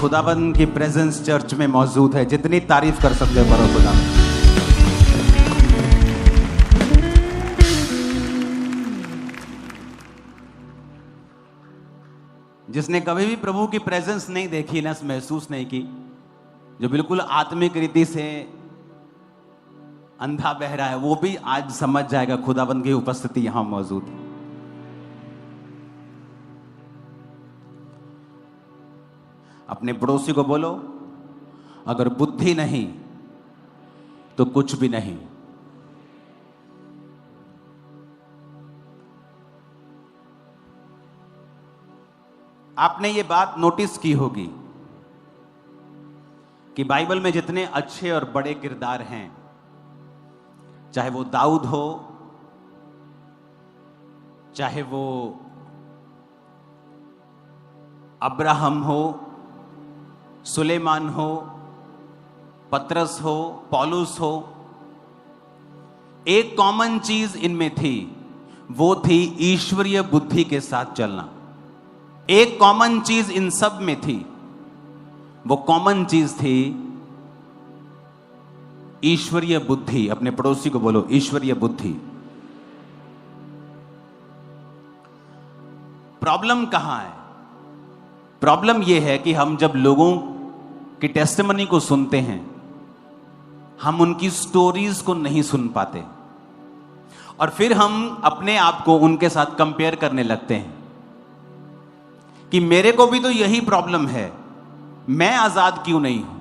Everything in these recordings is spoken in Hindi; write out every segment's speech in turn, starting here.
खुदाबंद की प्रेजेंस चर्च में मौजूद है। जितनी तारीफ कर सकते हो करो खुदा। जिसने कभी भी प्रभु की प्रेजेंस नहीं देखी ना, महसूस नहीं की, जो बिल्कुल आत्मिक रीति से अंधा बहरा है, वो भी आज समझ जाएगा खुदाबंद की उपस्थिति यहां मौजूद है। अपने पड़ोसी को बोलो, अगर बुद्धि नहीं तो कुछ भी नहीं। आपने ये बात नोटिस की होगी कि बाइबल में जितने अच्छे और बड़े किरदार हैं, चाहे वो दाऊद हो, चाहे वो अब्राहम हो, सुलेमान हो, पतरस हो, पौलुस हो, एक कॉमन चीज इनमें थी, वो थी ईश्वरीय बुद्धि के साथ चलना। एक कॉमन चीज इन सब में थी, वो कॉमन चीज थी ईश्वरीय बुद्धि। अपने पड़ोसी को बोलो, ईश्वरीय बुद्धि। प्रॉब्लम कहां है? प्रॉब्लम यह है कि हम जब लोगों की टेस्टिमनी को सुनते हैं, हम उनकी स्टोरीज को नहीं सुन पाते और फिर हम अपने आप को उनके साथ कंपेयर करने लगते हैं कि मेरे को भी तो यही प्रॉब्लम है, मैं आजाद क्यों नहीं हूं।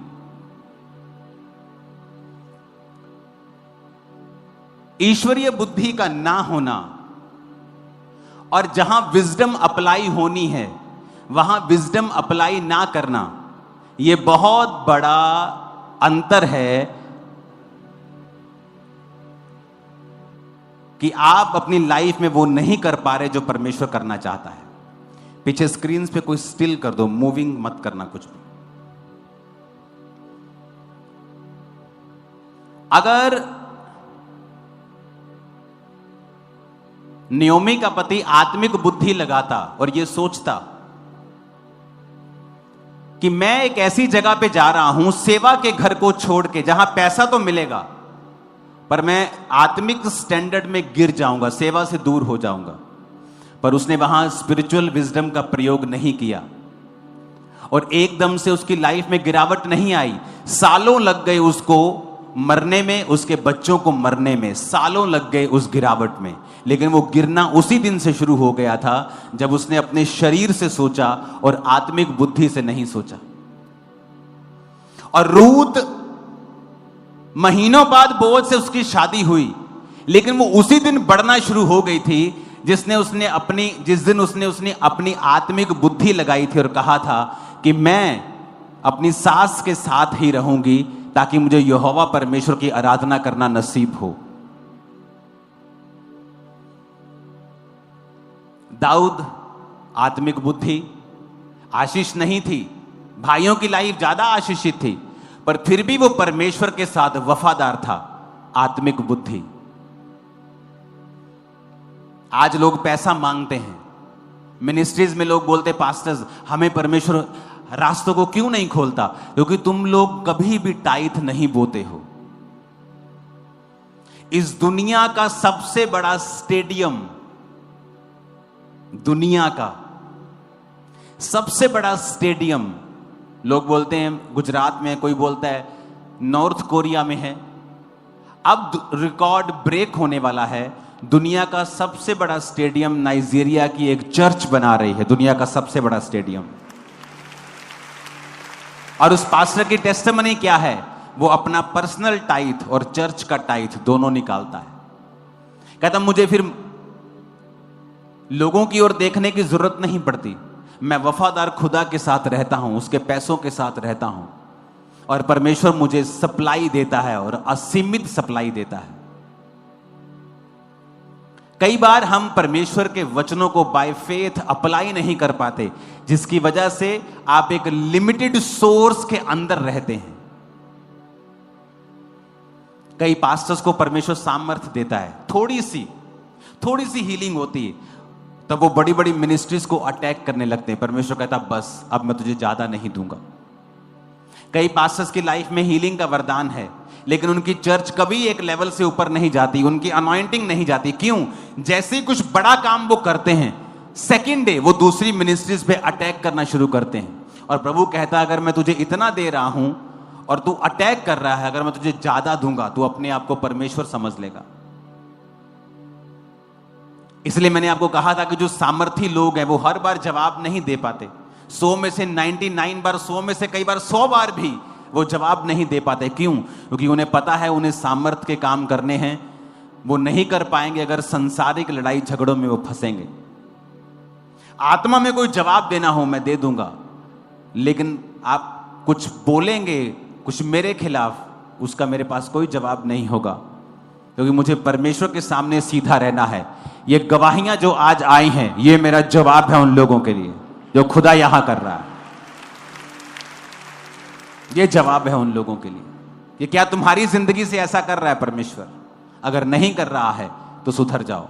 ईश्वरीय बुद्धि का ना होना और जहां विजडम अप्लाई होनी है वहां विजडम अप्लाई ना करना, यह बहुत बड़ा अंतर है कि आप अपनी लाइफ में वो नहीं कर पा रहे जो परमेश्वर करना चाहता है। पीछे स्क्रीन पे कोई स्टिल कर दो, मूविंग मत करना कुछ भी। अगर नियोमी का पति आत्मिक बुद्धि लगाता और यह सोचता कि मैं एक ऐसी जगह पे जा रहा हूं, सेवा के घर को छोड़ के, जहां पैसा तो मिलेगा पर मैं आत्मिक स्टैंडर्ड में गिर जाऊंगा, सेवा से दूर हो जाऊंगा, पर उसने वहां स्पिरिचुअल विजडम का प्रयोग नहीं किया और एकदम से उसकी लाइफ में गिरावट नहीं आई। सालों लग गए उसको मरने में, उसके बच्चों को मरने में सालों लग गए उस गिरावट में, लेकिन वो गिरना उसी दिन से शुरू हो गया था जब उसने अपने शरीर से सोचा और आत्मिक बुद्धि से नहीं सोचा। और रूत महीनों बाद बोअज से उसकी शादी हुई, लेकिन वो उसी दिन बढ़ना शुरू हो गई थी जिस दिन उसने अपनी आत्मिक बुद्धि लगाई थी और कहा था कि मैं अपनी सास के साथ ही रहूंगी ताकि मुझे यहोवा परमेश्वर की आराधना करना नसीब हो। दाऊद आत्मिक बुद्धि, आशीष नहीं थी, भाइयों की लाइफ ज्यादा आशीषित थी, पर फिर भी वो परमेश्वर के साथ वफादार था, आत्मिक बुद्धि। आज लोग पैसा मांगते हैं, मिनिस्ट्रीज में लोग बोलते, पास्टर्स हमें परमेश्वर रास्तों को क्यों नहीं खोलता? क्योंकि तुम लोग कभी भी टाइथ नहीं बोते हो। इस दुनिया का सबसे बड़ा स्टेडियम, दुनिया का सबसे बड़ा स्टेडियम, लोग बोलते हैं गुजरात में, कोई बोलता है नॉर्थ कोरिया में है। अब रिकॉर्ड ब्रेक होने वाला है। दुनिया का सबसे बड़ा स्टेडियम नाइजीरिया की एक चर्च बना रही है, दुनिया का सबसे बड़ा स्टेडियम। और उस पास्टर की टेस्टिमनी क्या है? वो अपना पर्सनल टाइथ और चर्च का टाइथ दोनों निकालता है। कहता मुझे फिर लोगों की ओर देखने की जरूरत नहीं पड़ती, मैं वफादार खुदा के साथ रहता हूं, उसके पैसों के साथ रहता हूं और परमेश्वर मुझे सप्लाई देता है और असीमित सप्लाई देता है। कई बार हम परमेश्वर के वचनों को बाय फेथ अप्लाई नहीं कर पाते, जिसकी वजह से आप एक लिमिटेड सोर्स के अंदर रहते हैं। कई पास्टर्स को परमेश्वर सामर्थ्य देता है, थोड़ी सी हीलिंग होती है, तब वो बड़ी बड़ी मिनिस्ट्रीज को अटैक करने लगते हैं। परमेश्वर कहता बस अब मैं तुझे ज्यादा नहीं दूंगा। कई पास्टर्स की लाइफ में हीलिंग का वरदान है, लेकिन उनकी चर्च कभी एक लेवल से ऊपर नहीं जाती, उनकी अनॉइंटिंग नहीं जाती। क्यों? जैसे ही कुछ बड़ा काम वो करते हैं, सेकेंड डे वो दूसरी मिनिस्ट्रीज पे अटैक करना शुरू करते हैं। और प्रभु कहता है, अगर मैं तुझे इतना दे रहा हूं और तू अटैक कर रहा है, अगर मैं तुझे ज्यादा दूंगा तू अपने आप को परमेश्वर समझ लेगा। इसलिए मैंने आपको कहा था कि जो सामर्थी लोग हैं वो हर बार जवाब नहीं दे पाते। 100 में से 99 बार, 100 में से कई बार 100 बार भी वो जवाब नहीं दे पाते। क्यों? क्योंकि उन्हें पता है उन्हें सामर्थ के काम करने हैं, वो नहीं कर पाएंगे अगर संसारिक लड़ाई झगड़ों में वो फंसेंगे। आत्मा में कोई जवाब देना हो मैं दे दूंगा, लेकिन आप कुछ बोलेंगे कुछ मेरे खिलाफ, उसका मेरे पास कोई जवाब नहीं होगा, क्योंकि मुझे परमेश्वर के सामने सीधा रहना है। ये गवाहियां जो आज आई हैं, ये मेरा जवाब है उन लोगों के लिए जो खुदा यहां कर रहा है। ये जवाब है उन लोगों के लिए कि क्या तुम्हारी जिंदगी से ऐसा कर रहा है परमेश्वर? अगर नहीं कर रहा है तो सुधर जाओ।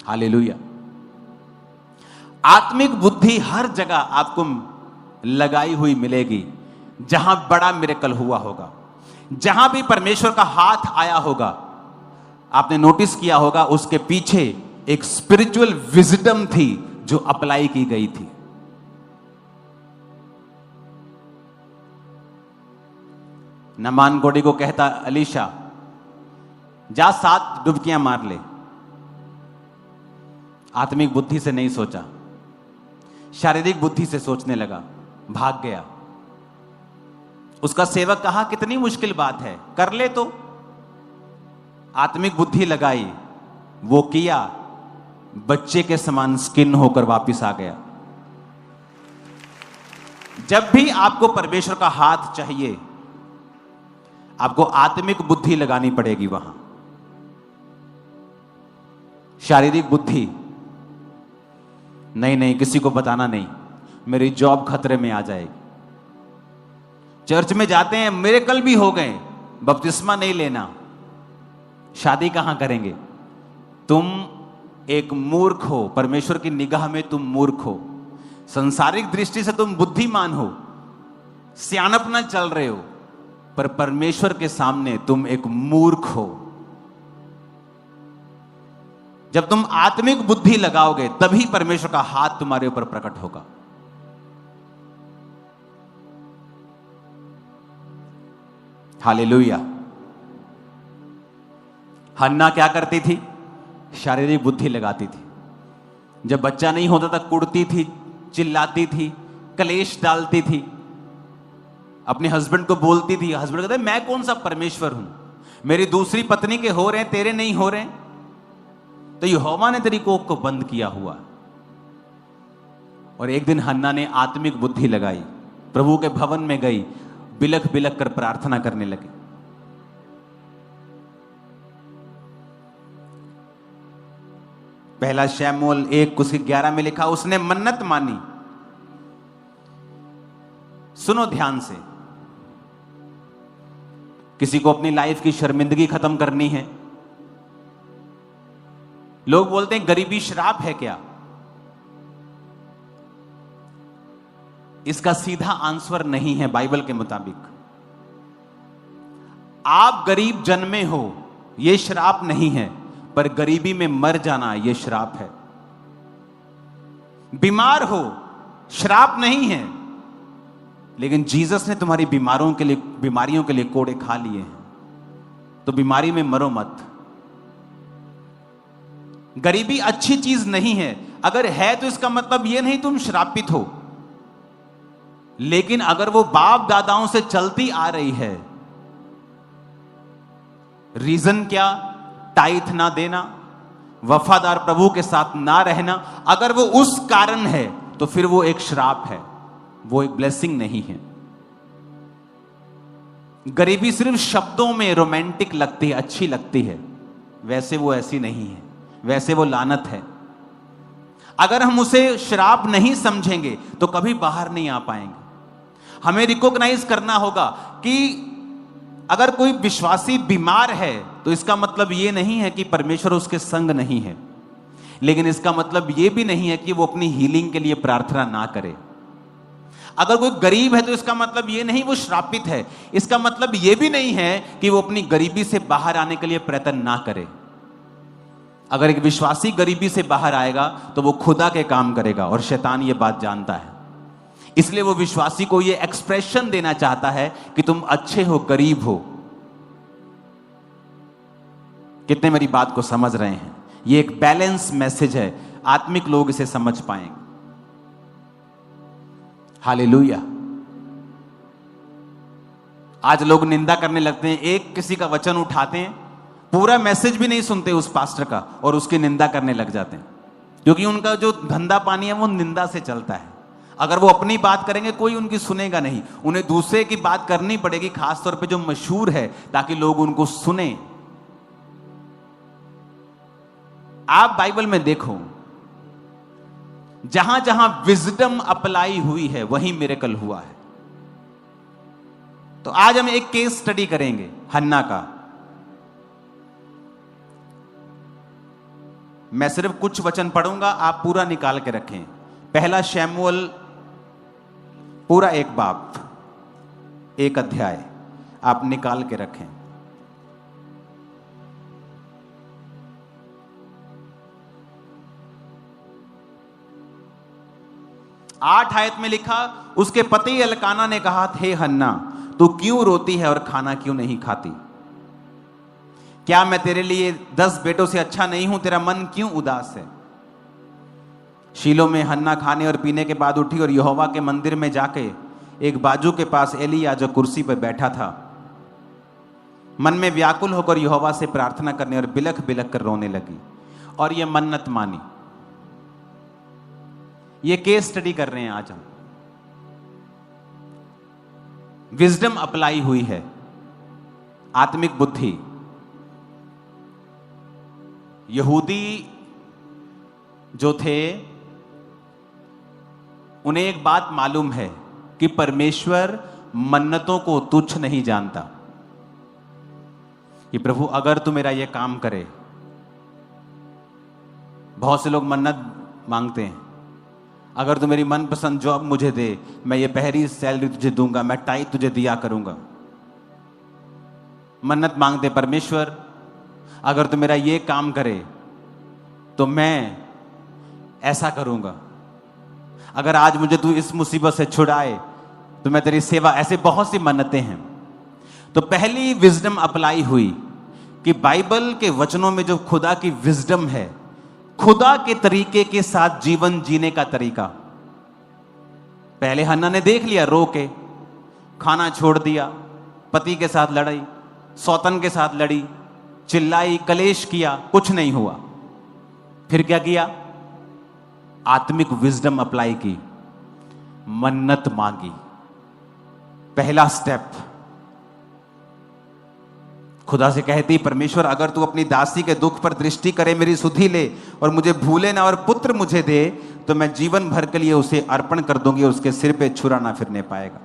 हालेलुया। आत्मिक बुद्धि हर जगह आपको लगाई हुई मिलेगी जहां बड़ा मिरेकल हुआ होगा, जहां भी परमेश्वर का हाथ आया होगा। आपने नोटिस किया होगा उसके पीछे एक स्पिरिचुअल विजडम थी जो अप्लाई की गई थी। नमान कोड़ी को कहता, अलीशा जा 7 डुबकियां मार ले। आत्मिक बुद्धि से नहीं सोचा, शारीरिक बुद्धि से सोचने लगा, भाग गया। उसका सेवक कहा कितनी मुश्किल बात है, कर ले तो। आत्मिक बुद्धि लगाई, वो किया, बच्चे के समान स्किन होकर वापस आ गया। जब भी आपको परमेश्वर का हाथ चाहिए, आपको आत्मिक बुद्धि लगानी पड़ेगी वहां। शारीरिक बुद्धि नहीं, किसी को बताना नहीं, मेरी जॉब खतरे में आ जाएगी। चर्च में जाते हैं, मिरेकल भी हो गए, बपतिस्मा नहीं लेना, शादी कहां करेंगे? तुम एक मूर्ख हो, परमेश्वर की निगाह में तुम मूर्ख हो। संसारिक दृष्टि से तुम बुद्धिमान हो, सियानपना चल रहे हो, पर परमेश्वर के सामने तुम एक मूर्ख हो। जब तुम आत्मिक बुद्धि लगाओगे तभी परमेश्वर का हाथ तुम्हारे ऊपर प्रकट होगा। हालेलुया। हन्ना क्या करती थी? शारीरिक बुद्धि लगाती थी। जब बच्चा नहीं होता था कुड़ती थी, चिल्लाती थी, कलेश डालती थी, अपने हस्बैंड को बोलती थी। हस्बैंड कहते मैं कौन सा परमेश्वर हूं, मेरी दूसरी पत्नी के हो रहे हैं, तेरे नहीं हो रहे। तो यहोवा ने तेरी कोख को बंद किया हुआ। और एक दिन हन्ना ने आत्मिक बुद्धि लगाई, प्रभु के भवन में गई, बिलख बिलख कर प्रार्थना करने लगी। पहला शमूएल 1:11 में लिखा, उसने मन्नत मानी। सुनो ध्यान से, किसी को अपनी लाइफ की शर्मिंदगी खत्म करनी है। लोग बोलते हैं गरीबी श्राप है क्या? इसका सीधा आंसर नहीं है बाइबल के मुताबिक। आप गरीब जन्मे हो यह श्राप नहीं है, पर गरीबी में मर जाना यह श्राप है। बीमार हो श्राप नहीं है, लेकिन जीसस ने तुम्हारी बीमारियों के लिए कोड़े खा लिए हैं, तो बीमारी में मरो मत। गरीबी अच्छी चीज नहीं है, अगर है तो इसका मतलब यह नहीं तुम श्रापित हो। लेकिन अगर वो बाप दादाओं से चलती आ रही है, रीजन क्या? टाइथ ना देना, वफादार प्रभु के साथ ना रहना, अगर वो उस कारण है तो फिर वो एक श्राप है, वो एक ब्लेसिंग नहीं है। गरीबी सिर्फ शब्दों में रोमांटिक लगती है, अच्छी लगती है, वैसे वो ऐसी नहीं है, वैसे वो लानत है। अगर हम उसे श्राप नहीं समझेंगे तो कभी बाहर नहीं आ पाएंगे। हमें रिकॉग्नाइज करना होगा कि अगर कोई विश्वासी बीमार है तो इसका मतलब यह नहीं है कि परमेश्वर उसके संग नहीं है, लेकिन इसका मतलब यह भी नहीं है कि वो अपनी हीलिंग के लिए प्रार्थना ना करे। अगर कोई गरीब है तो इसका मतलब ये नहीं वो श्रापित है, इसका मतलब ये भी नहीं है कि वो अपनी गरीबी से बाहर आने के लिए प्रयत्न ना करे। अगर एक विश्वासी गरीबी से बाहर आएगा तो वो खुदा के काम करेगा, और शैतान ये बात जानता है। इसलिए वो विश्वासी को ये एक्सप्रेशन देना चाहता है कि तुम अच्छे हो, गरीब हो। कितने मेरी बात को समझ रहे हैं? ये एक बैलेंस मैसेज है, आत्मिक लोग इसे समझ पाएंगे। हालेलुया। आज लोग निंदा करने लगते हैं, एक किसी का वचन उठाते हैं, पूरा मैसेज भी नहीं सुनते उस पास्टर का, और उसकी निंदा करने लग जाते हैं, क्योंकि उनका जो धंधा पानी है वो निंदा से चलता है। अगर वो अपनी बात करेंगे कोई उनकी सुनेगा नहीं, उन्हें दूसरे की बात करनी पड़ेगी, खासतौर पे जो मशहूर है, ताकि लोग उनको सुने। आप बाइबल में देखो, जहां जहां विजडम अप्लाई हुई है वहीं मिरेकल हुआ है। तो आज हम एक केस स्टडी करेंगे हन्ना का। मैं सिर्फ कुछ वचन पढ़ूंगा, आप पूरा निकाल के रखें। पहला शमूएल पूरा एक बाब, एक अध्याय आप निकाल के रखें। 8 आयत में लिखा, उसके पति एल्काना ने कहा, हे हन्ना, तू क्यों रोती है और खाना क्यों नहीं खाती? क्या मैं तेरे लिए 10 बेटों से अच्छा नहीं हूं? तेरा मन क्यों उदास है? शीलो में हन्ना खाने और पीने के बाद उठी और यहोवा के मंदिर में जाके एक बाजू के पास एलिया जो कुर्सी पर बैठा था, मन में व्याकुल होकर यहोवा से प्रार्थना करने और बिलख बिलख कर रोने लगी और यह मन्नत मानी। ये केस स्टडी कर रहे हैं आज हम। विजडम अप्लाई हुई है, आत्मिक बुद्धि। यहूदी जो थे उन्हें एक बात मालूम है कि परमेश्वर मन्नतों को तुच्छ नहीं जानता। कि प्रभु अगर तू मेरा यह काम करे, बहुत से लोग मन्नत मांगते हैं, अगर तू मेरी मनपसंद जॉब मुझे दे, मैं ये पहली सैलरी तुझे दूंगा, मैं टाइप तुझे दिया करूंगा। मन्नत मांगते, परमेश्वर अगर तू मेरा ये काम करे तो मैं ऐसा करूंगा, अगर आज मुझे तू इस मुसीबत से छुड़ाए तो मैं तेरी सेवा। ऐसे बहुत सी मन्नतें हैं। तो पहली विजडम अप्लाई हुई कि बाइबल के वचनों में जो खुदा की विजडम है, खुदा के तरीके के साथ जीवन जीने का तरीका। पहले हन्ना ने देख लिया, रो के खाना छोड़ दिया, पति के साथ लड़ी, सौतन के साथ लड़ी, चिल्लाई, कलेश किया, कुछ नहीं हुआ। फिर क्या किया? आत्मिक विजडम अप्लाई की, मन्नत मांगी। पहला स्टेप, खुदा से कहती, परमेश्वर अगर तू अपनी दासी के दुख पर दृष्टि करे, मेरी सुधि ले और मुझे भूले ना और पुत्र मुझे दे, तो मैं जीवन भर के लिए उसे अर्पण कर दूंगी, उसके सिर पे छुरा ना फिरने पाएगा।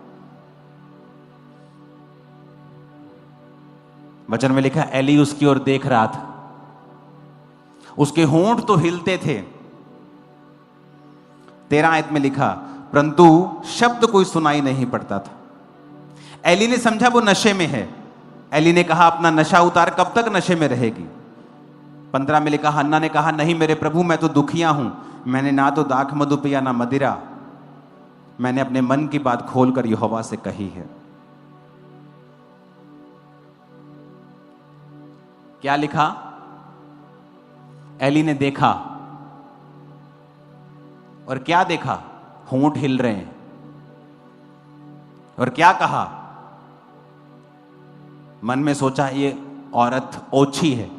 वचन में लिखा, एली उसकी ओर देख रहा था, उसके होंठ तो हिलते थे। 13 आयत में लिखा, परंतु शब्द कोई सुनाई नहीं पड़ता था। एली ने समझा वो नशे में है। एली ने कहा, अपना नशा उतार, कब तक नशे में रहेगी? 15 में लिखा, हन्ना ने कहा, नहीं मेरे प्रभु, मैं तो दुखिया हूं, मैंने ना तो दाख मधु पिया ना मदिरा, मैंने अपने मन की बात खोलकर यहोवा से कही है। क्या लिखा? एली ने देखा, और क्या देखा? होंठ हिल रहे हैं। और क्या कहा? मन में सोचा, ये औरत ओछी है,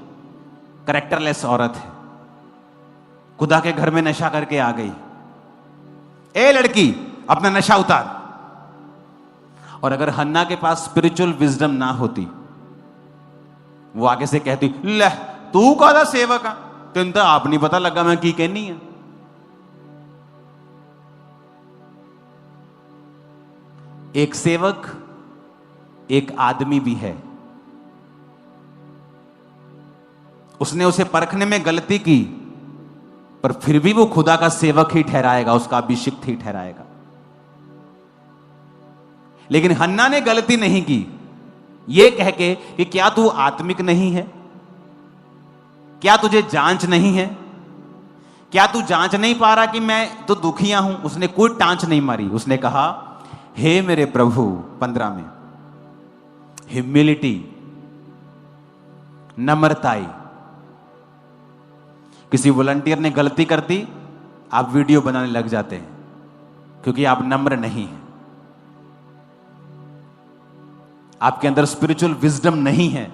कैरेक्टरलेस औरत है, खुदा के घर में नशा करके आ गई। ए लड़की, अपना नशा उतार। और अगर हन्ना के पास स्पिरिचुअल विजडम ना होती, वो आगे से कहती, ले तू कादा सेवक आ, तेन तो आप नहीं पता लगा मैं की कहनी है। एक सेवक एक आदमी भी है। उसने उसे परखने में गलती की, पर फिर भी वो खुदा का सेवक ही ठहराएगा, उसका अभिषिक्त ही ठहराएगा। लेकिन हन्ना ने गलती नहीं की ये कह के कि क्या तू आत्मिक नहीं है, क्या तुझे जांच नहीं है, क्या तू जांच नहीं पा रहा कि मैं तो दुखिया हूं। उसने कोई टांच नहीं मारी, उसने कहा हे मेरे प्रभु, 15 में ह्यूमिलिटी, नम्रताई। किसी वॉलंटियर ने गलती कर दी, आप वीडियो बनाने लग जाते हैं क्योंकि आप नम्र नहीं हैं, आपके अंदर स्पिरिचुअल विजडम नहीं है,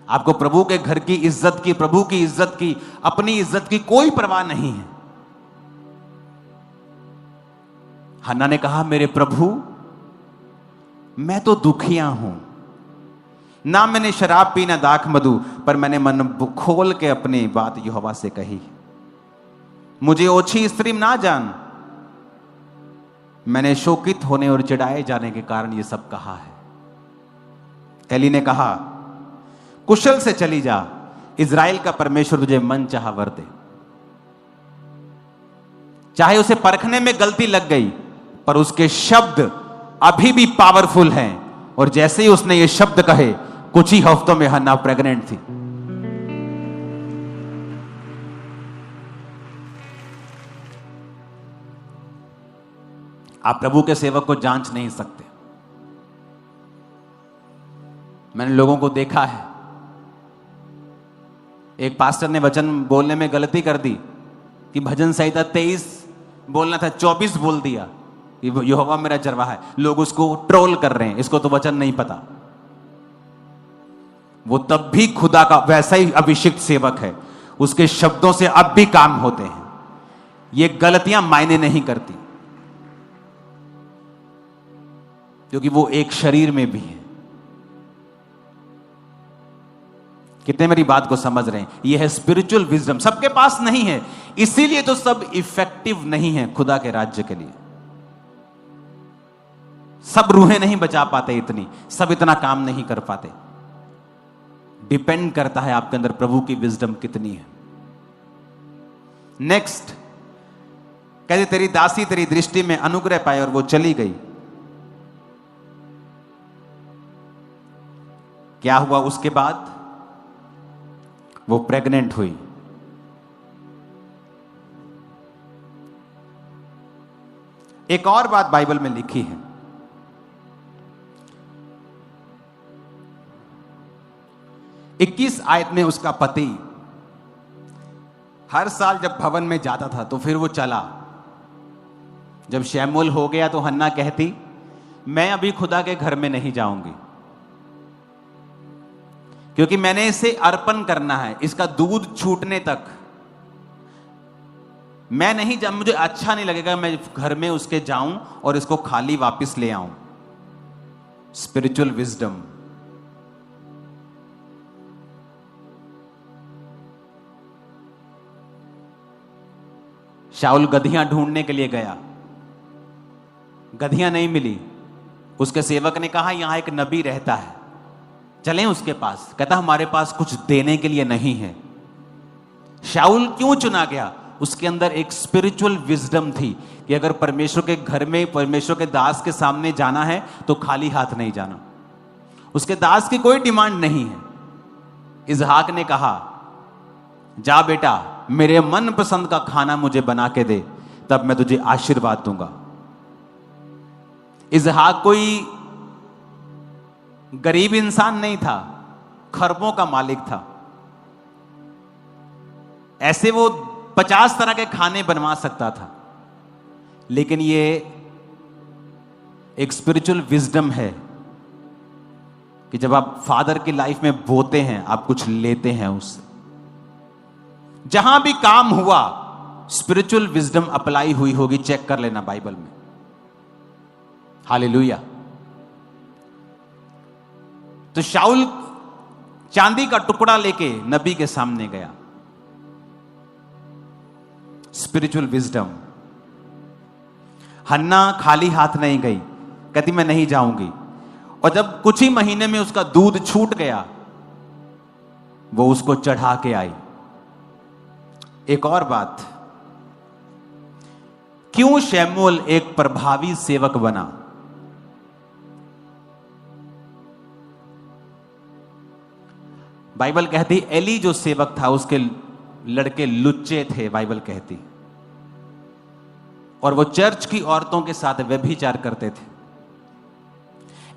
आपको प्रभु के घर की इज्जत की, प्रभु की इज्जत की, अपनी इज्जत की कोई परवाह नहीं है। हन्ना ने कहा मेरे प्रभु, मैं तो दुखिया हूं, ना मैंने शराब पी ना दाख मधु, पर मैंने मन खोल के अपनी बात यहोवा से कही। मुझे ओछी स्त्री ना जान, मैंने शोकित होने और चिढ़ाए जाने के कारण यह सब कहा है। एली ने कहा कुशल से चली जा, इज़राइल का परमेश्वर तुझे मन चाहा वर दे। चाहे उसे परखने में गलती लग गई, पर उसके शब्द अभी भी पावरफुल हैं, और जैसे ही उसने ये शब्द कहे, कुछ ही हफ्तों में हन्ना प्रेग्नेंट थी। आप प्रभु के सेवक को जांच नहीं सकते। मैंने लोगों को देखा है, एक पास्टर ने वचन बोलने में गलती कर दी कि भजन संहिता 23 बोलना था, 24 बोल दिया, यहोवा मेरा चरवाहा है। लोग उसको ट्रोल कर रहे हैं, इसको तो वचन नहीं पता। वो तब भी खुदा का वैसा ही अभिषिक्त सेवक है, उसके शब्दों से अब भी काम होते हैं। ये गलतियां मायने नहीं करती, क्योंकि वो एक शरीर में भी है। कितने मेरी बात को समझ रहे हैं? यह है स्पिरिचुअल विजडम, सबके पास नहीं है, इसीलिए तो सब इफेक्टिव नहीं है खुदा के राज्य के लिए। सब रूहें नहीं बचा पाते, इतनी सब इतना काम नहीं कर पाते। डिपेंड करता है आपके अंदर प्रभु की विजडम कितनी है। नेक्स्ट कहते तेरी दासी तेरी दृष्टि में अनुग्रह पाए, और वो चली गई। क्या हुआ उसके बाद? वो प्रेग्नेंट हुई। एक और बात बाइबल में लिखी है, इक्कीस आयत में उसका पति हर साल जब भवन में जाता था तो फिर वो चला। जब शैमूएल हो गया तो हन्ना कहती मैं अभी खुदा के घर में नहीं जाऊंगी, क्योंकि मैंने इसे अर्पण करना है, इसका दूध छूटने तक मैं नहीं जा, मुझे अच्छा नहीं लगेगा मैं घर में उसके जाऊं और इसको खाली वापस ले आऊं। Spiritual wisdom. शाऊल गधियां ढूंढने के लिए गया, गधियां नहीं मिली। उसके सेवक ने कहा यहां एक नबी रहता है, चलें उसके पास। कहता हमारे पास कुछ देने के लिए नहीं है। शाऊल क्यों चुना गया? उसके अंदर एक स्पिरिचुअल विजडम थी कि अगर परमेश्वर के घर में, परमेश्वर के दास के सामने जाना है तो खाली हाथ नहीं जाना। उसके दास की कोई डिमांड नहीं है। इसहाक ने कहा जा बेटा, मेरे मन पसंद का खाना मुझे बना के दे, तब मैं तुझे आशीर्वाद दूंगा। इसहाक कोई गरीब इंसान नहीं था, खरबों का मालिक था। ऐसे वो 50 तरह के खाने बनवा सकता था, लेकिन ये एक स्पिरिचुअल विजडम है कि जब आप फादर की लाइफ में बोते हैं, आप कुछ लेते हैं उससे। जहां भी काम हुआ स्पिरिचुअल विजडम अप्लाई हुई होगी, चेक कर लेना बाइबल में। हालेलुया। तो शाऊल चांदी का टुकड़ा लेके नबी के सामने गया। Spiritual wisdom. हन्ना खाली हाथ नहीं गई, कहती मैं नहीं जाऊंगी। और जब कुछ ही महीने में उसका दूध छूट गया, वो उसको चढ़ा के आई। एक और बात, क्यों शैमूएल एक प्रभावी सेवक बना? बाइबल कहती एली जो सेवक था उसके लड़के लुच्चे थे, बाइबल कहती, और वो चर्च की औरतों के साथ व्यभिचार करते थे।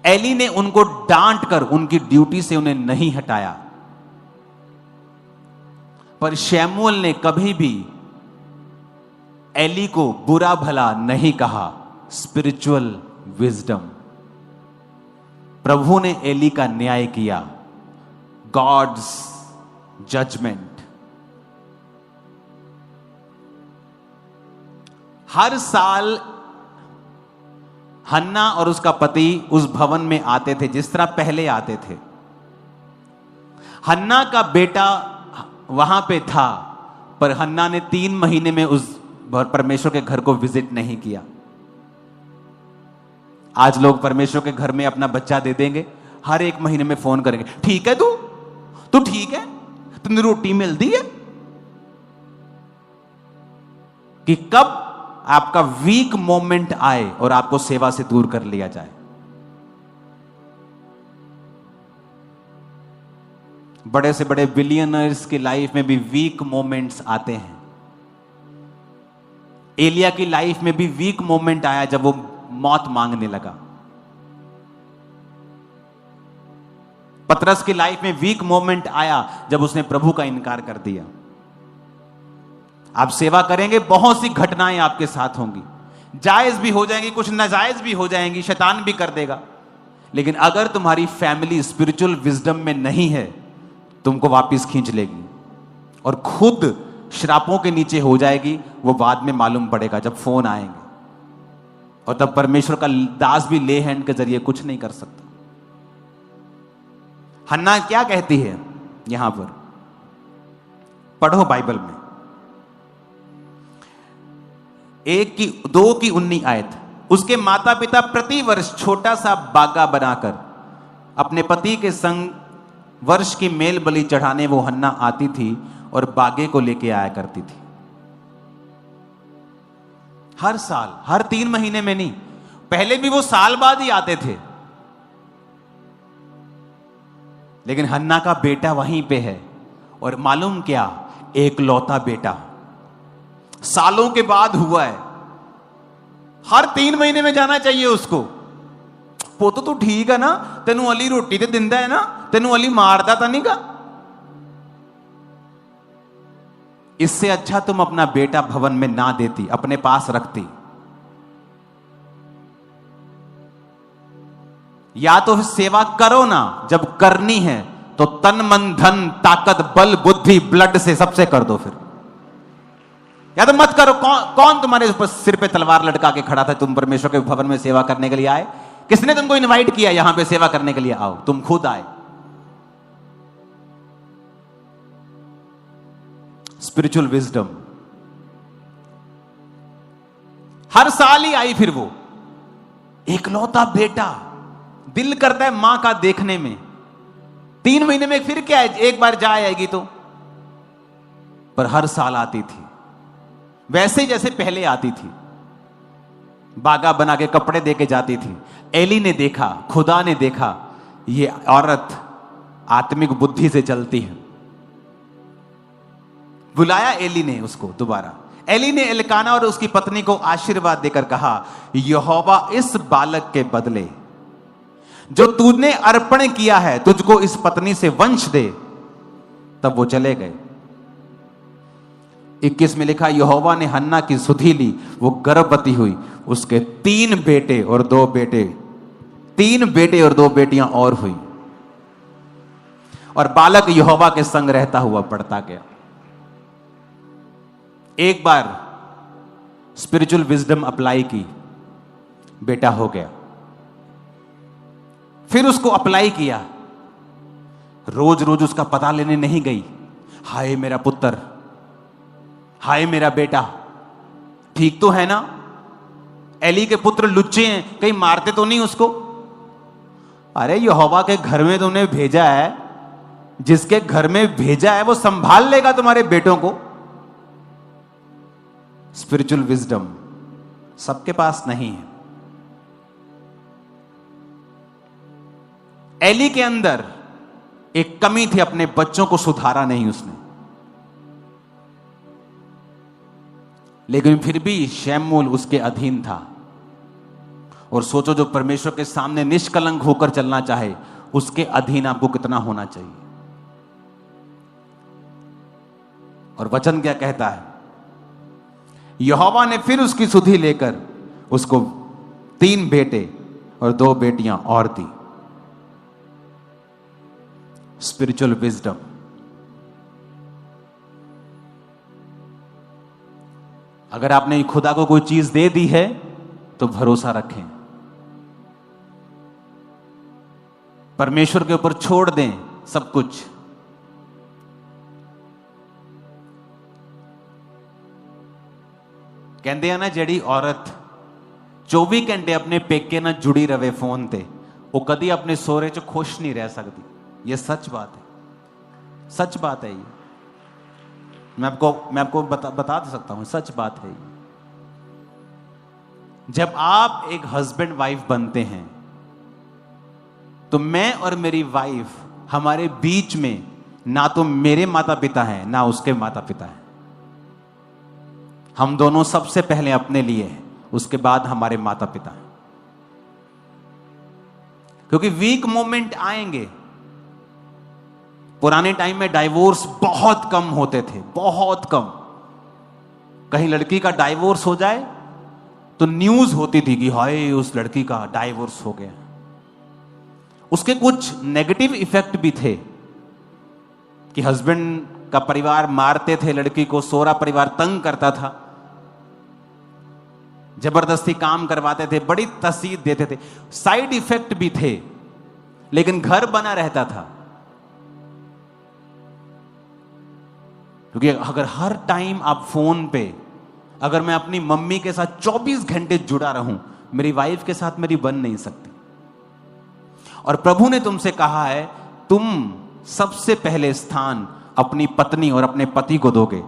एली ने उनको डांट कर उनकी ड्यूटी से उन्हें नहीं हटाया, पर शमूएल ने कभी भी एली को बुरा भला नहीं कहा। Spiritual wisdom. प्रभु ने एली का न्याय किया, गॉड्स जजमेंट। हर साल हन्ना और उसका पति उस भवन में आते थे जिस तरह पहले आते थे। हन्ना का बेटा वहां पे था, पर हन्ना ने 3 महीने में उस परमेश्वर के घर को विजिट नहीं किया। आज लोग परमेश्वर के घर में अपना बच्चा दे देंगे, हर 1 महीने में फोन करेंगे, ठीक है तू ठीक है, तुमने रोटी मिलती है? कि कब आपका वीक मोमेंट आए और आपको सेवा से दूर कर लिया जाए। बड़े से बड़े बिलियनर्स की लाइफ में भी वीक मोमेंट्स आते हैं। एलिया की लाइफ में भी वीक मोमेंट आया जब वो मौत मांगने लगा। पतरस की लाइफ में वीक मोमेंट आया जब उसने प्रभु का इनकार कर दिया। आप सेवा करेंगे, बहुत सी घटनाएं आपके साथ होंगी, जायज भी हो जाएंगी, कुछ नाजायज भी हो जाएंगी, शैतान भी कर देगा। लेकिन अगर तुम्हारी फैमिली स्पिरिचुअल विजडम में नहीं है, तुमको वापस खींच लेगी और खुद श्रापों के नीचे हो जाएगी। वो बाद में मालूम पड़ेगा जब फोन आएंगे, और तब परमेश्वर का दास भी ले हैंड के जरिए कुछ नहीं कर सकता। हन्ना क्या कहती है यहां पर, पढ़ो बाइबल में 2 की 19 आयत। उसके माता पिता प्रति वर्ष छोटा सा बागा बनाकर अपने पति के संग वर्ष की मेल बलि चढ़ाने वो हन्ना आती थी और बागे को लेके आया करती थी। हर साल, हर 3 महीने में नहीं, पहले भी वो साल बाद ही आते थे। लेकिन हन्ना का बेटा वहीं पे है, और मालूम क्या, एकलौता बेटा सालों के बाद हुआ है। हर 3 महीने में जाना चाहिए उसको। पुत तू ठीक है ना, तेनू अली रोटी ते दिंदा है ना, तेनू अली मारदा तो नहीं का। इससे अच्छा तुम अपना बेटा भवन में ना देती, अपने पास रखती। या तो सेवा करो ना, जब करनी है तो तन मन धन ताकत बल बुद्धि ब्लड से सबसे कर दो। फिर या तो मत करो। कौन तुम्हारे ऊपर सिर पे तलवार लटका के खड़ा था? तुम परमेश्वर के भवन में सेवा करने के लिए आए? किसने तुमको इनवाइट किया यहां पे सेवा करने के लिए? आओ, तुम खुद आए। Spiritual wisdom. हर साल ही आई फिर वो एकलौता बेटा, दिल करता है मां का देखने में। 3 महीने में फिर क्या है, एक बार जा आएगी तो, पर हर साल आती थी वैसे जैसे पहले आती थी। बागा बना के कपड़े दे के जाती थी। एली ने देखा, खुदा ने देखा, ये औरत आत्मिक बुद्धि से चलती है। बुलाया एली ने उसको दोबारा। एली ने एल्काना और उसकी पत्नी को आशीर्वाद देकर कहा, यहोवा इस बालक के बदले जो तूने अर्पण किया है, तुझको इस पत्नी से वंश दे। तब वो चले गए। 21 में लिखा, यहोवा ने हन्ना की सुधि ली, वो गर्भवती हुई, उसके 3 बेटे और 2 बेटे, 3 बेटे और 2 बेटियां और हुई, और बालक यहोवा के संग रहता हुआ बढ़ता गया। एक बार स्पिरिचुअल विजडम अप्लाई की, बेटा हो गया। फिर उसको अप्लाई किया, रोज रोज उसका पता लेने नहीं गई, हाय मेरा पुत्र, हाय मेरा बेटा, ठीक तो है ना? एली के पुत्र लुच्चे हैं, कहीं मारते तो नहीं उसको? अरे यहोवा के घर में तुमने भेजा है, जिसके घर में भेजा है वो संभाल लेगा तुम्हारे बेटों को। स्पिरिचुअल विजडम सबके पास नहीं है। एली के अंदर एक कमी थी, अपने बच्चों को सुधारा नहीं उसने। लेकिन फिर भी शमूएल उसके अधीन था। और सोचो, जो परमेश्वर के सामने निष्कलंक होकर चलना चाहे, उसके अधीन आपको कितना होना चाहिए। और वचन क्या कहता है? यहोवा ने फिर उसकी सुधि लेकर उसको 3 बेटे और 2 बेटियां और दी। Spiritual wisdom. अगर आपने खुदा को कोई चीज दे दी है तो भरोसा रखें, परमेश्वर के ऊपर छोड़ दें सब कुछ। कहते हैं ना, जड़ी औरत 24 घंटे अपने पेके ना जुड़ी रहे फोन ते, वो कदी अपने सोहरे च खुश नहीं रह सकती। ये सच बात है, सच बात है। ये मैं आपको बता सकता हूं, सच बात है। जब आप एक हस्बैंड वाइफ बनते हैं तो मैं और मेरी वाइफ, हमारे बीच में ना तो मेरे माता पिता हैं ना उसके माता पिता हैं। हम दोनों सबसे पहले अपने लिए हैं, उसके बाद हमारे माता पिता हैं। क्योंकि वीक मोमेंट आएंगे। पुराने टाइम में डाइवोर्स बहुत कम होते थे, बहुत कम। कहीं लड़की का डाइवोर्स हो जाए तो न्यूज होती थी कि हाय उस लड़की का डाइवोर्स हो गया। उसके कुछ नेगेटिव इफेक्ट भी थे कि हस्बैंड का परिवार मारते थे लड़की को, सोहरा परिवार तंग करता था, जबरदस्ती काम करवाते थे, बड़ी तसीद देते थे। साइड इफेक्ट भी थे, लेकिन घर बना रहता था। क्योंकि अगर हर टाइम आप फोन पे, अगर मैं अपनी मम्मी के साथ 24 घंटे जुड़ा रहूं, मेरी वाइफ के साथ मेरी बन नहीं सकती। और प्रभु ने तुमसे कहा है, तुम सबसे पहले स्थान अपनी पत्नी और अपने पति को दोगे।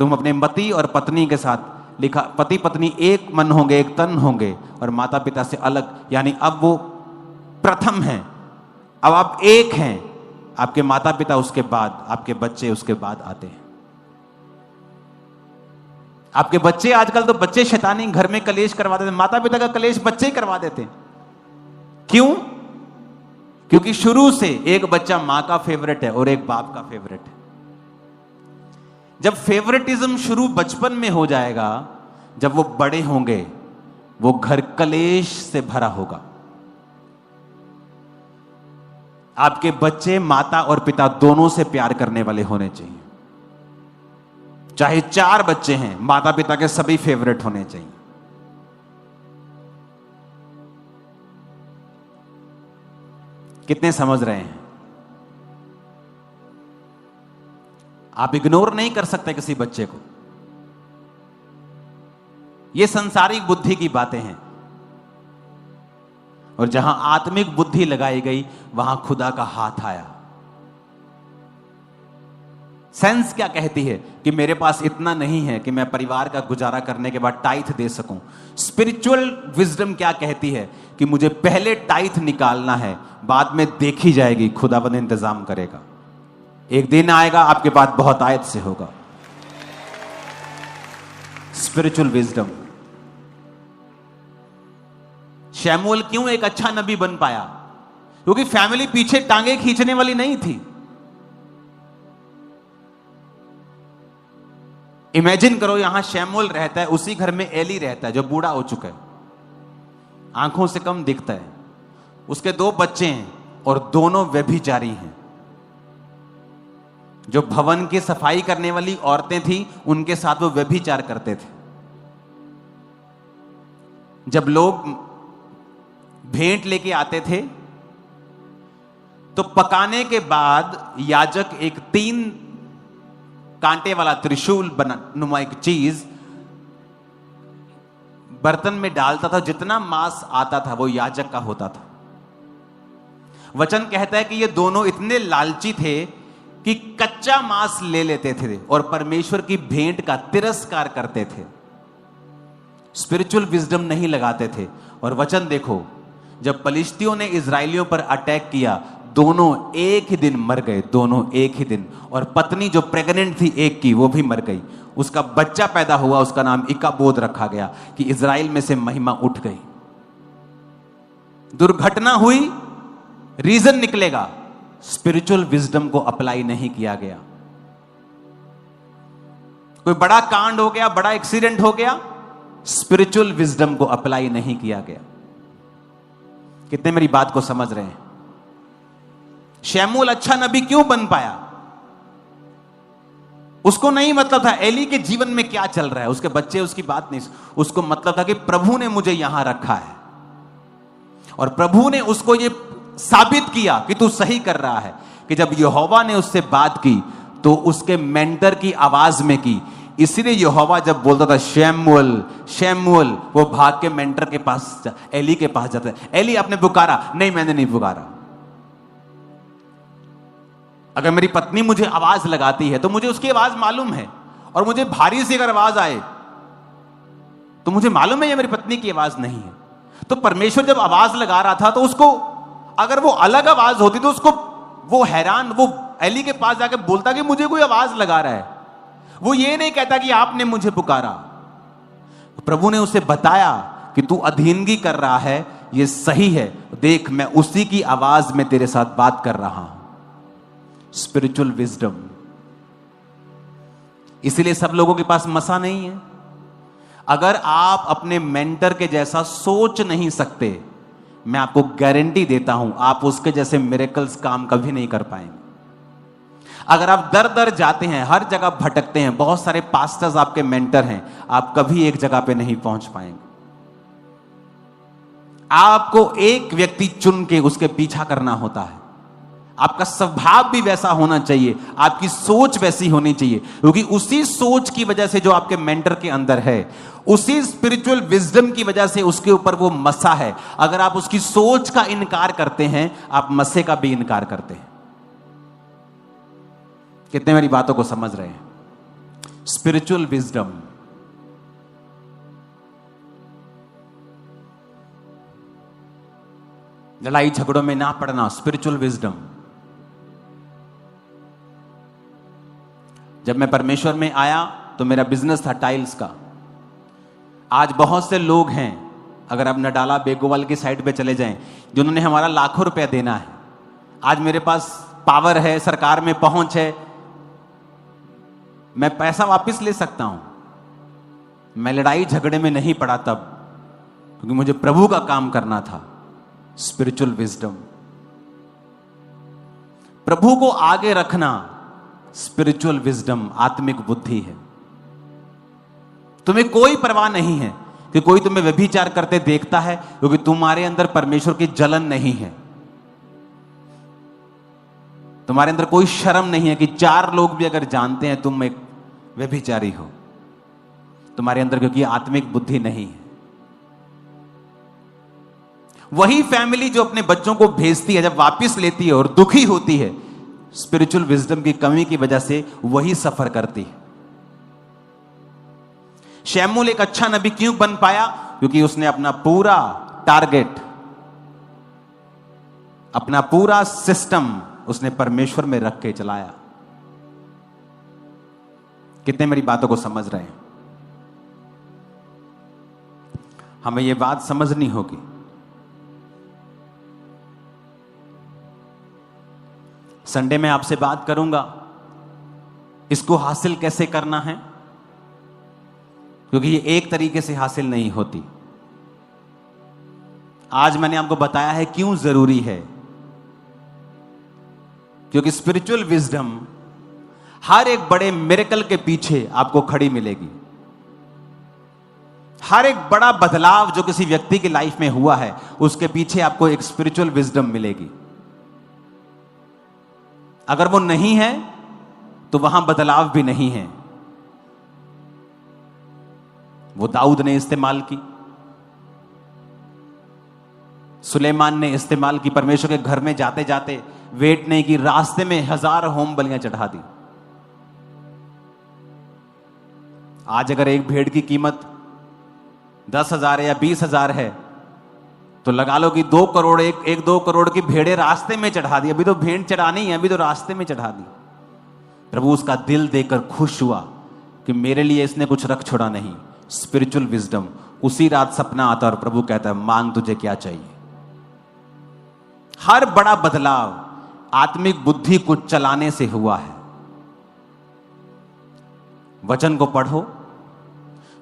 तुम अपने पति और पत्नी के साथ, लिखा पति पत्नी एक मन होंगे, एक तन होंगे, और माता पिता से अलग, यानी अब वो प्रथम हैं, अब आप एक हैं। आपके माता पिता उसके बाद, आपके बच्चे उसके बाद आते हैं। आपके बच्चे, आजकल तो बच्चे शैतानी घर में कलेश करवा देते, माता पिता का कलेश बच्चे ही करवा देते हैं। क्यों? क्योंकि शुरू से एक बच्चा मां का फेवरेट है और एक बाप का फेवरेट है। जब फेवरेटिज्म शुरू बचपन में हो जाएगा, जब वो बड़े होंगे, वो घर कलेश से भरा होगा। आपके बच्चे माता और पिता दोनों से प्यार करने वाले होने चाहिए। चाहे 4 बच्चे हैं, माता पिता के सभी फेवरेट होने चाहिए। कितने समझ रहे हैं? आप इग्नोर नहीं कर सकते किसी बच्चे को। ये संसारिक बुद्धि की बातें हैं, और जहां आत्मिक बुद्धि लगाई गई वहां खुदा का हाथ आया। सेंस क्या कहती है कि मेरे पास इतना नहीं है कि मैं परिवार का गुजारा करने के बाद टाइथ दे सकूं। स्पिरिचुअल विजडम क्या कहती है कि मुझे पहले टाइथ निकालना है, बाद में देखी जाएगी, खुदावंद इंतजाम करेगा। एक दिन आएगा आपके पास बहुत आयत से होगा। Spiritual wisdom. शमूएल क्यों एक अच्छा नबी बन पाया? क्योंकि फैमिली पीछे टांगे खींचने वाली नहीं थी। इमेजिन करो, यहां शमूएल रहता है, उसी घर में एली रहता है जो बूढ़ा हो चुका है, आंखों से कम दिखता है। उसके 2 बच्चे हैं और दोनों व्यभिचारी हैं। जो भवन की सफाई करने वाली औरतें थी, उनके साथ वो व्यभिचार करते थे। जब लोग भेंट लेके आते थे तो पकाने के बाद याजक एक 3 कांटे वाला त्रिशूल नुमा एक चीज बर्तन में डालता था। जितना मांस आता था वो याजक का होता था। वचन कहता है कि ये दोनों इतने लालची थे कि कच्चा मांस ले लेते थे और परमेश्वर की भेंट का तिरस्कार करते थे। स्पिरिचुअल विजडम नहीं लगाते थे। और वचन देखो, जब पलिश्तियों ने इजराइलियों पर अटैक किया, दोनों एक ही दिन मर गए, दोनों एक ही दिन। और पत्नी जो प्रेग्नेंट थी एक की, वो भी मर गई। उसका बच्चा पैदा हुआ, उसका नाम इकाबोद रखा गया कि इज़राइल में से महिमा उठ गई। दुर्घटना हुई, रीजन निकलेगा, स्पिरिचुअल विजडम को अप्लाई नहीं किया गया। कोई बड़ा कांड हो गया, बड़ा एक्सीडेंट हो गया, स्पिरिचुअल विजडम को अप्लाई नहीं किया गया। कितने मेरी बात को समझ रहे हैं? शमूएल अच्छा नबी क्यों बन पाया? उसको नहीं मतलब था एली के जीवन में क्या चल रहा है, उसके बच्चे उसकी बात नहीं, उसको मतलब था कि प्रभु ने मुझे यहां रखा है और प्रभु ने उसको ये साबित किया कि तू सही कर रहा है। कि जब यहोवा ने उससे बात की तो उसके मेंटर की आवाज में की, इसीलिए यहोवा जब बोलता था शमूएल शमूएल, वो भाग के मेंटर के पास, एली के पास जाता है। एली आपने पुकारा? नहीं, मैंने नहीं पुकारा। अगर मेरी पत्नी मुझे आवाज लगाती है तो मुझे उसकी आवाज मालूम है, और मुझे भारी सी अगर आवाज आए तो मुझे मालूम है ये मेरी पत्नी की आवाज नहीं है। तो परमेश्वर जब आवाज लगा रहा था तो उसको, अगर वो अलग आवाज होती तो उसको, वो हैरान, वो एली के पास जाके बोलता कि मुझे कोई आवाज लगा रहा है। वो ये नहीं कहता कि आपने मुझे पुकारा। प्रभु ने उसे बताया कि तू अधीनगी कर रहा है, ये सही है, देख मैं उसी की आवाज में तेरे साथ बात कर रहा हूं। Spiritual wisdom. इसीलिए सब लोगों के पास मसा नहीं है। अगर आप अपने मेंटर के जैसा सोच नहीं सकते, मैं आपको गारंटी देता हूं आप उसके जैसे मिरेकल्स काम कभी नहीं कर पाएंगे। अगर आप दर दर जाते हैं, हर जगह भटकते हैं, बहुत सारे पास्टर्स आपके मेंटर हैं, आप कभी एक जगह पे नहीं पहुंच पाएंगे। आपको एक व्यक्ति चुन के उसके पीछा करना होता है। आपका स्वभाव भी वैसा होना चाहिए, आपकी सोच वैसी होनी चाहिए, क्योंकि उसी सोच की वजह से जो आपके मेंटर के अंदर है, उसी स्पिरिचुअल विजडम की वजह से उसके ऊपर वो मसा है। अगर आप उसकी सोच का इनकार करते हैं, आप मसे का भी इनकार करते हैं। कितने मेरी बातों को समझ रहे हैं? Spiritual wisdom. लड़ाई झगड़ों में ना पड़ना, स्पिरिचुअल विजडम। जब मैं परमेश्वर में आया तो मेरा बिजनेस था टाइल्स का। आज बहुत से लोग हैं, अगर आप नडाला बेगोवाल की साइड पे चले जाएं, जिन्होंने हमारा लाखों रुपया देना है। आज मेरे पास पावर है, सरकार में पहुंच है, मैं पैसा वापस ले सकता हूं। मैं लड़ाई झगड़े में नहीं पड़ा तब, क्योंकि मुझे प्रभु का काम करना था। स्पिरिचुअल विजडम, प्रभु को आगे रखना, स्पिरिचुअल विजडम, आत्मिक बुद्धि है। तुम्हें कोई परवाह नहीं है कि कोई तुम्हें व्यभिचार करते देखता है, क्योंकि तुम्हारे अंदर परमेश्वर की जलन नहीं है। तुम्हारे अंदर कोई शर्म नहीं है कि 4 लोग भी अगर जानते हैं तुम एक व्यभिचारी हो तुम्हारे अंदर, क्योंकि आत्मिक बुद्धि नहीं है। वही फैमिली जो अपने बच्चों को भेजती है, जब वापस लेती है और दुखी होती है, स्पिरिचुअल विजडम की कमी की वजह से वही सफर करती है। शमूएल एक अच्छा नबी क्यों बन पाया? क्योंकि उसने अपना पूरा टारगेट, अपना पूरा सिस्टम उसने परमेश्वर में रख के चलाया। कितने मेरी बातों को समझ रहे हैं? हमें यह बात समझनी होगी। संडे में आपसे बात करूंगा इसको हासिल कैसे करना है, क्योंकि ये एक तरीके से हासिल नहीं होती। आज मैंने आपको बताया है क्यों जरूरी है, क्योंकि स्पिरिचुअल विजडम हर एक बड़े मिरेकल के पीछे आपको खड़ी मिलेगी। हर एक बड़ा बदलाव जो किसी व्यक्ति की लाइफ में हुआ है, उसके पीछे आपको एक स्पिरिचुअल विजडम मिलेगी। अगर वो नहीं है तो वहां बदलाव भी नहीं है। वो दाऊद ने इस्तेमाल की, सुलेमान ने इस्तेमाल की। परमेश्वर के घर में जाते जाते वेट नहीं की, रास्ते में 1000 होम बलियां चढ़ा दी। आज अगर एक भेड़ की कीमत 10,000 या 20,000 है, तो लगा लो कि 2 करोड़ एक 2 करोड़ की भेड़ें रास्ते में चढ़ा दी, अभी तो भेड़ चढ़ानी है, अभी तो रास्ते में चढ़ा दी। प्रभु उसका दिल देकर खुश हुआ कि मेरे लिए इसने कुछ रख छोड़ा नहीं। Spiritual wisdom. उसी रात सपना आता और प्रभु कहता है मांग तुझे क्या चाहिए। हर बड़ा बदलाव आत्मिक बुद्धि को चलाने से हुआ है। वचन को पढ़ो,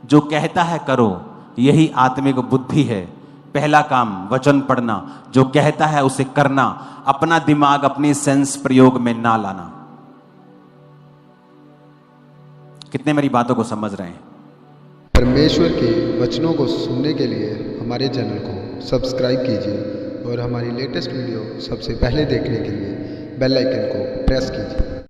जो कहता है करो, यही आत्मिक बुद्धि है। पहला काम वचन पढ़ना, जो कहता है उसे करना, अपना दिमाग अपनी सेंस प्रयोग में ना लाना। कितने मेरी बातों को समझ रहे हैं? परमेश्वर के वचनों को सुनने के लिए हमारे चैनल को सब्सक्राइब कीजिए और हमारी लेटेस्ट वीडियो सबसे पहले देखने के लिए बेल आइकन को प्रेस कीजिए।